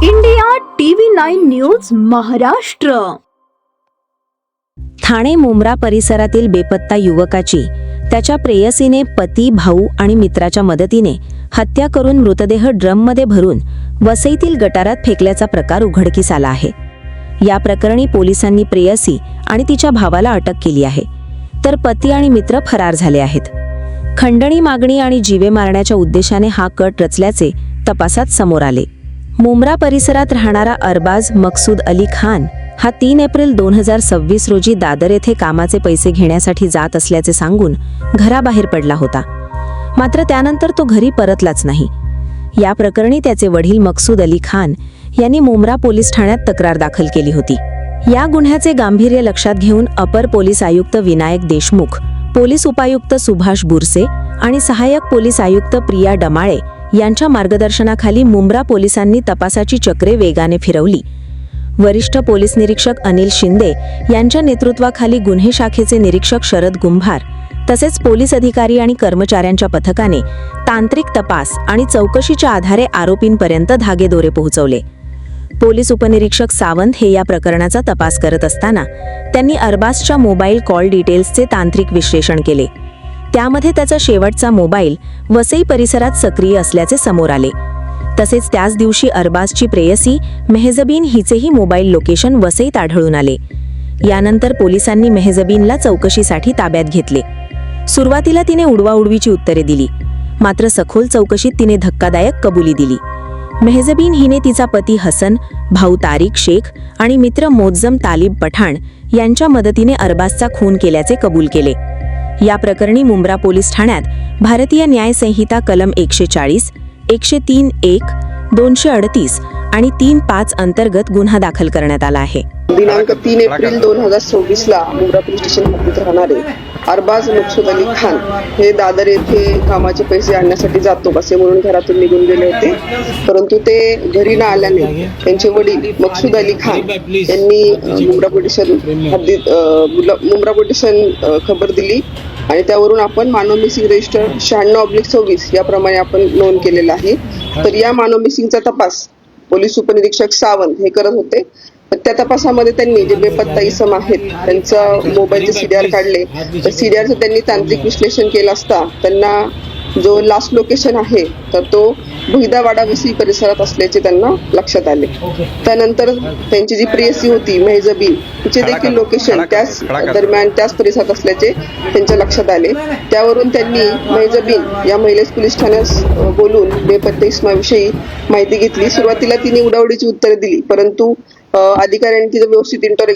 India TV9 news Maharashtra. Thane Mumbra परिसरातील बेपत्ता युवकाची त्याच्या प्रेयसीने पती, भाऊ आणि मित्राच्या मदतीने हत्या करून मृतदेह ड्रममध्ये भरून वसईतील गटारात फेकल्याचा प्रकार उघडकीस आला आहे। या प्रकरणी पोलिसांनी प्रेयसी आणि तिच्या भावाला अटक केली आहे, तर पती आणि मित्र फरार झाले आहेत। खंडणी मागणी आणि जीवे मारण्याच्या उद्देशाने हा कट रचल्याचे तपासात समोर आले। मुंब्रा परिसरात राहणारा अरबाज मकसूद अली खान हा 3 एप्रिल 2026 रोजी दादर येथे कामाचे पैसे घेण्यासाठी जात असल्याचे सांगून घराबाहेर पडला होता, मात्र त्यानंतर तो घरी परतलाच नाही। या प्रकरणी त्याचे वडील मकसूद अली खान यांनी मुंब्रा पोलीस ठाण्यात तक्रार दाखल केली होती। या गुन्ह्याचे गांभीर्य लक्षात घेऊन अपर पोलीस आयुक्त विनायक देशमुख, पोलीस उपायुक्त सुभाष बुरसे आणि सहाय्यक पोलीस आयुक्त प्रिया डमाळे यांच्या मार्गदर्शनाखाली मुंब्रा पोलिसांनी तपासाची चक्रे वेगाने फिरवली। वरिष्ठ पोलीस निरीक्षक अनिल शिंदे यांच्या नेतृत्वाखाली गुन्हे शाखेचे निरीक्षक शरद गुंभार तसेच पोलीस अधिकारी आणि कर्मचाऱ्यांच्या पथकाने तांत्रिक तपास आणि चौकशीच्या आधारे आरोपींपर्यंत धागेदोरे पोहोचवले। पोलीस उपनिरीक्षक सावंत हे या प्रकरणाचा तपास करत असताना त्यांनी अरबाजच्या मोबाईल कॉल डिटेल्सचे तांत्रिक विश्लेषण केले। त्यामध्ये त्याचा शेवटचा मोबाईल वसई परिसरात सक्रिय असल्याचे समोर आले। तसेच त्याच दिवशी अरबाजची प्रेयसी मेहजबीन हिचेही मोबाईल लोकेशन वसईत आढळून आले। यानंतर पोलिसांनी मेहजबीनला चौकशीसाठी ताब्यात घेतले। सुरुवातीला तिने उडवाउडवीची उत्तरे दिली, मात्र सखोल चौकशीत तिने धक्कादायक कबुली दिली। मेहजबीन हिने तिचा पती हसन, भाऊ तारिक शेख आणि मित्र मोज्जम तालिब पठाण यांच्या मदतीने अरबाजचा खून केल्याचे कबूल केले। या प्रकरणी मुंब्रा पोलीस ठाण्यात भारतीय न्याय संहिता कलम 140, 103(1), 238 आणि 3(5) अंतर्गत गुन्हा दाखल करण्यात आला आहे। दिनांक 3 एप्रिल 2026 ला मुंब्रा पोलीस स्टेशन हद्दीत राहणारे अरबाज मकसूद अली खान हे दादर येथे कामाचे पैसे आणण्यासाठी जातो असे म्हणून घरातून निघून गेले होते, परंतु ते घरी न आल्याने त्यांचे वडील मकसूद अली खान यांनी मुंब्रा पोलीस हद्दीत मुंब्रा पोलिसांना खबर दिली आणि त्यावरून आपण मानव मिसिंग रजिस्टर 96/26 याप्रमाणे आपण नोंद केलेला आहे। तर या मानव मिसिंगचा तपास पोलीस उपनिरीक्षक सावंत हे करत होते। त्या तपासामध्ये त्यांनी जे बेपत्ता इसम आहेत त्यांचा मोबाईलचे सीडीआर काढले। तर सीडीआरचं त्यांनी तांत्रिक विश्लेषण केलं असता त्यांना जो लास्ट लोकेशन आहे तर तो भुईदावाडा वसई परिसरात असल्याचे त्यांना लक्षात आले। त्यानंतर त्यांची जी प्रेयसी होती मेहजबीन तिचे देखील लोकेशन त्याच दरम्यान त्याच परिसरात असल्याचे त्यांच्या लक्षात आले। त्यावरून त्यांनी मेहजबीन या महिलेस पोलीस ठाण्यात बोलून बेपत्ता इसमाविषयी माहिती घेतली। सुरुवातीला तिने उडावडीची उत्तरे दिली, परंतु अधिकाऱ्यांनी तिचं व्यवस्थित इंटरोगेशन